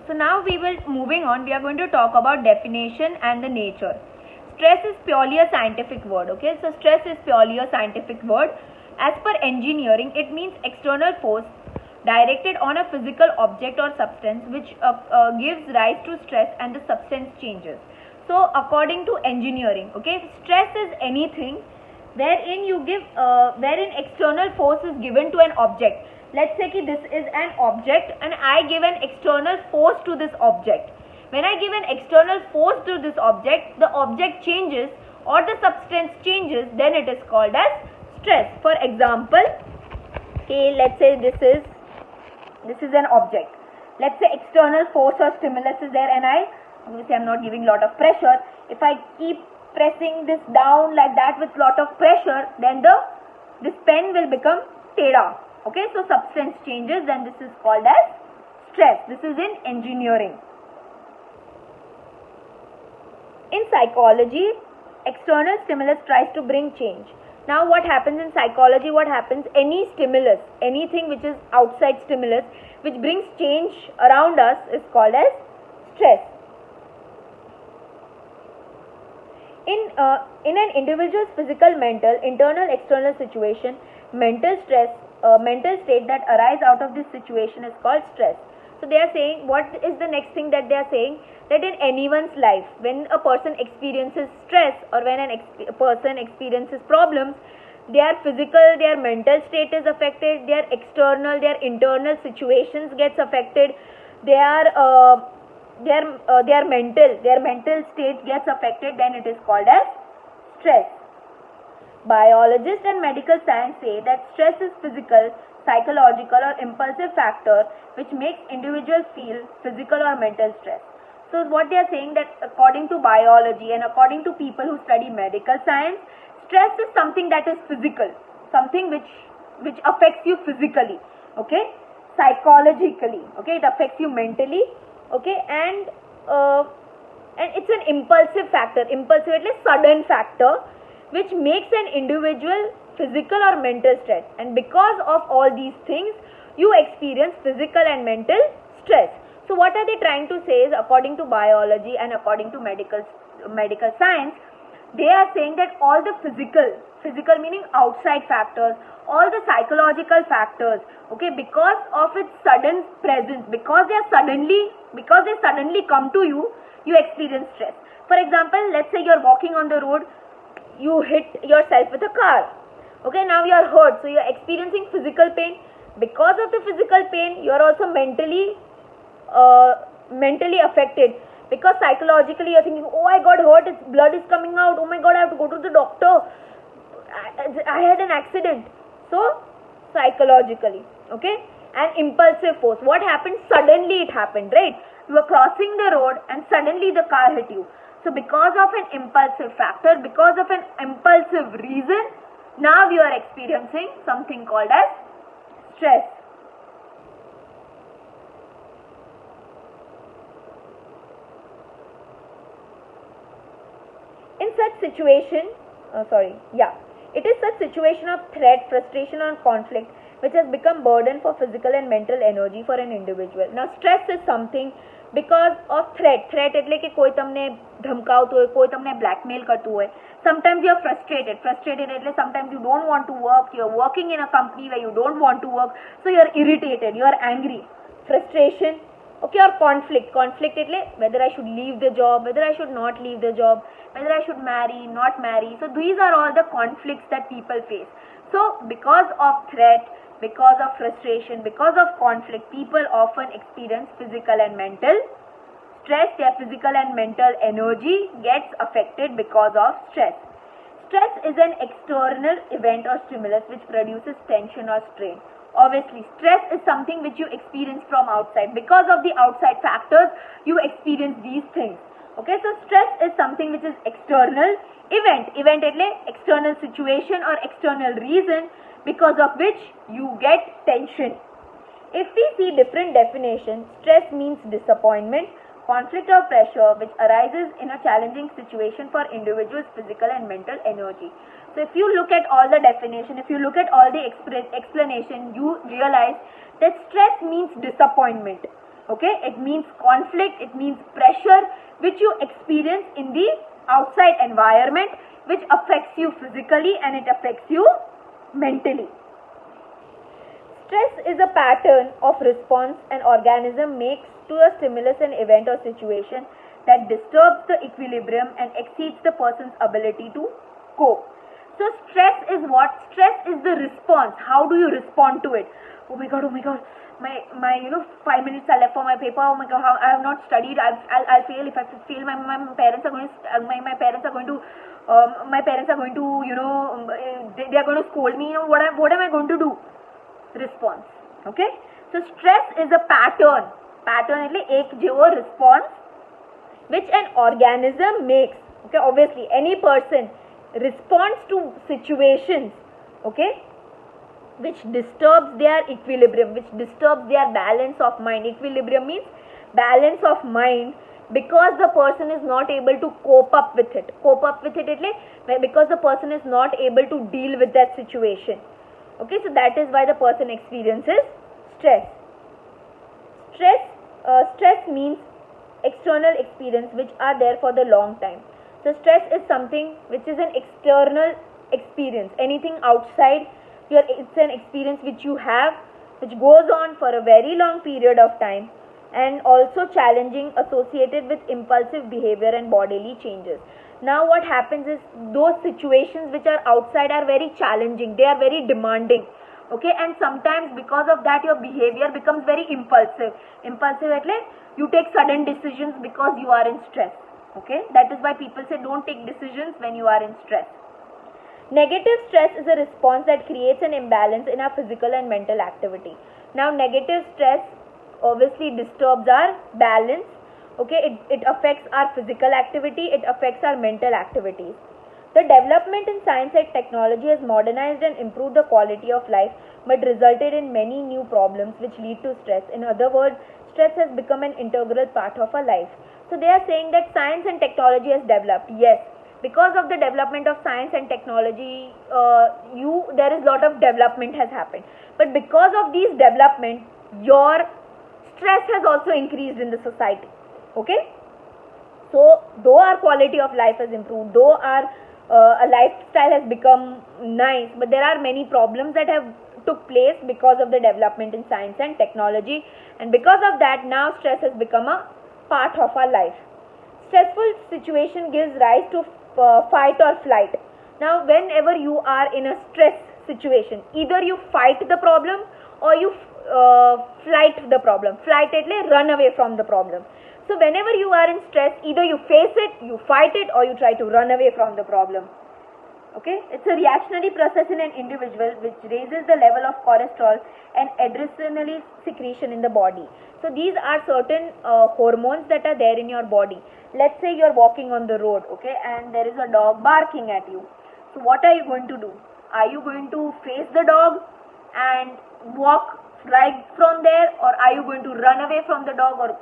So now we will moving on. We are going to talk about definition and the nature. Stress is purely a scientific word. Okay, so stress is purely a scientific word. As per engineering, it means external force directed on a physical object or substance which gives rise to stress and the substance changes. So according to engineering, okay, stress is anything wherein you give wherein external force is given to an object. Let's say that this is an object and I give an external force to this object. When I give an external force to this object, the object changes or the substance changes, then it is called as stress. For example, okay, let's say this is an object. Let's say external force or stimulus is there, and obviously I'm not giving lot of pressure. If I keep pressing this down like that with lot of pressure, then this pen will become teda. Okay, so substance changes, then this is called as stress. This is in engineering. In psychology, external stimulus tries to bring change. Now what happens in psychology, any stimulus, anything which is outside stimulus which brings change around us is called as stress. In an individual's physical, mental, internal, external situation, mental state that arise out of this situation is called stress. So they are saying, what is the next thing that they are saying? That in anyone's life, when a person experiences stress or when a person experiences problems, their physical, their mental state is affected, their external, their internal situations gets affected, their mental state gets affected, then it is called as stress. Biologists and medical science say that stress is physical, psychological or impulsive factor which makes individuals feel physical or mental stress. So what they are saying that according to biology and according to people who study medical science, stress is something that is physical, something which affects you physically, okay, psychologically, okay, it affects you mentally, okay, and it's an impulsive factor, sudden factor which makes an individual physical or mental stress, and because of all these things you experience physical and mental stress. So what are they trying to say is, according to biology and according to medical science, they are saying that all the physical meaning outside factors, all the psychological factors, okay, because of its sudden presence, because they suddenly come to you, you experience stress. For example, let's say you're walking on the road, you hit yourself with a car. Okay, now you are hurt, so you are experiencing physical pain. Because of the physical pain, you are also mentally affected, because psychologically you are thinking, oh, I got hurt, blood is coming out, oh my god, I have to go to the doctor, I had an accident. So psychologically, okay. And impulsive force, what happened? Suddenly it happened, right? You were crossing the road and suddenly the car hit you. So because of an impulsive factor, because of an impulsive reason, now you are experiencing something called as stress. In such situation, it is such situation of threat, frustration or conflict which has become burden for physical and mental energy for an individual. Now stress is something because of threat એટલે કે કોઈ તમને ધમકાવતું હોય, કોઈ તમને blackmail કરતું હોય. Sometimes you are frustrated એટલે sometimes you don't want to work, you are working in a company where you don't want to work, so you are irritated, you are angry. Frustration, okay, or conflict એટલે whether I should leave the job, whether I should not leave the job, whether I should marry, not marry. So these are all the conflicts that people face. So because of threat, because of frustration, because of conflict, people often experience physical and mental stress. Their physical and mental energy gets affected because of stress. Stress is an external event or stimulus which produces tension or strain. Obviously, stress is something which you experience from outside. Because of the outside factors, you experience these things. Okay, so stress is something which is external event એટલે external situation or external reason because of which you get tension. If we see different definitions, stress means disappointment, conflict or pressure which arises in a challenging situation for individuals' physical and mental energy. So if you look at all the definition, if you look at all the explanation, you realize that stress means disappointment. Okay, it means conflict, it means pressure which you experience in the outside environment, which affects you physically and it affects you mentally. Stress is a pattern of response an organism makes to a stimulus, an event or situation that disturbs the equilibrium and exceeds the person's ability to cope. So stress is what? Stress is the response. How do you respond to it? Oh my god, my 5 minutes are left for my paper. Oh my god, how I have not studied. I'll fail. If I fail, my parents are going to my parents are going to they are going to scold me. What am I going to do? Response. Okay, so stress is a pattern એટલે એક જેવો response which an organism makes. Okay, obviously any person responds to situations, okay, which disturbs their equilibrium, which disturbs their balance of mind. Equilibrium means balance of mind, because the person is not able to cope up with it. Cope up with it એટલે because the person is not able to deal with that situation. Okay, so that is why the person experiences stress. Stress means external experience which are there for the long time. So stress is something which is an external experience. Anything outside, it's an experience which you have, which goes on for a very long period of time, and also challenging, associated with impulsive behavior and bodily changes. Now what happens is, those situations which are outside are very challenging, they are very demanding. Okay, and sometimes because of that your behavior becomes very impulsive. Impulsive એટલે you take sudden decisions because you are in stress. Okay, that is why people say don't take decisions when you are in stress. Negative stress is a response that creates an imbalance in our physical and mental activity. Now negative stress obviously disturbs our balance. Okay, it affects our physical activity, it affects our mental activities. The development in science and technology has modernized and improved the quality of life, but resulted in many new problems which lead to stress. In other words, stress has become an integral part of our life. So they are saying that science and technology has developed. Yes, because of the development of science and technology, there is a lot of development has happened. But because of these development, your stress has also increased in the society. Okay, so though our quality of life has improved, though our a lifestyle has become nice, but there are many problems that have took place because of the development in science and technology, and because of that now stress has become a part of our life. Stressful situation gives rise to fight or flight. Now whenever you are in a stress situation, either you fight the problem or you flight the problem. Flight એટલે run away from the problem. So whenever you are in stress, either you face it, you fight it, or you try to run away from the problem. Okay, it's a reactionary process in an individual which raises the level of cortisol and adrenaline secretion in the body. So these are certain hormones that are there in your body. Let's say you're walking on the road, okay, and there is a dog barking at you. So what are you going to do? Are you going to face the dog and walk right from there, or are you going to run away from the dog or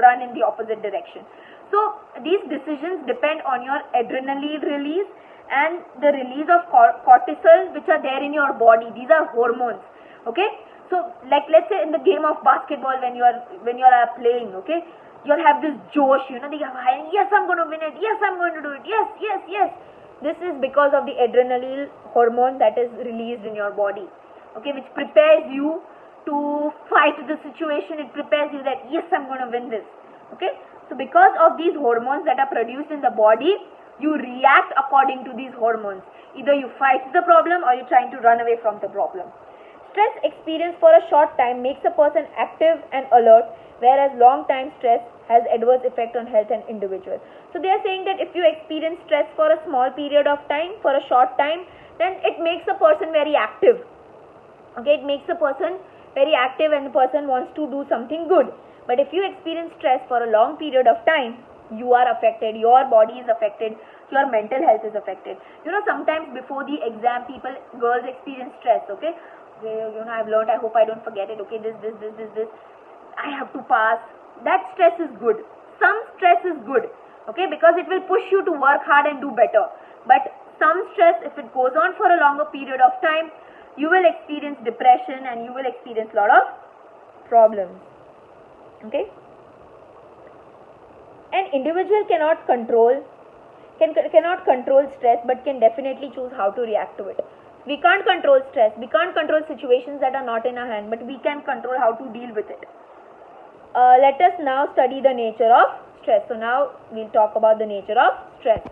run in the opposite direction? So these decisions depend on your adrenaline release and the release of cortisol which are there in your body. These are hormones. Okay, so like let's say in the game of basketball, when you are playing, okay, you'll have this josh, they are high, yes I'm going to win it, yes I'm going to do it, yes. This is because of the adrenaline hormone that is released in your body, okay, which prepares you to fight the situation. It prepares you that yes I'm going to win this. Okay, so because of these hormones that are produced in the body, you react according to these hormones. Either you fight the problem or you're trying to run away from the problem. Stress experience for a short time makes a person active and alert, whereas long time stress has adverse effect on health and individual. So they are saying that if you experience stress for a small period of time, for a short time, then it makes a person very active. Okay, it makes a person very active and the person wants to do something good. But if you experience stress for a long period of time, you are affected, your body is affected, your mental health is affected. Sometimes before the exam, girls experience stress, okay? I've learned, I hope I don't forget it, okay, this, I have to pass. That stress is good. Some stress is good, okay, because it will push you to work hard and do better. But some stress, if it goes on for a longer period of time, you will experience depression and you will experience a lot of problems. Okay, an individual cannot control stress, but can definitely choose how to react to it. We can't control stress, we can't control situations that are not in our hand, but we can control how to deal with it. Let us now study the nature of stress. So now we'll talk about the nature of stress.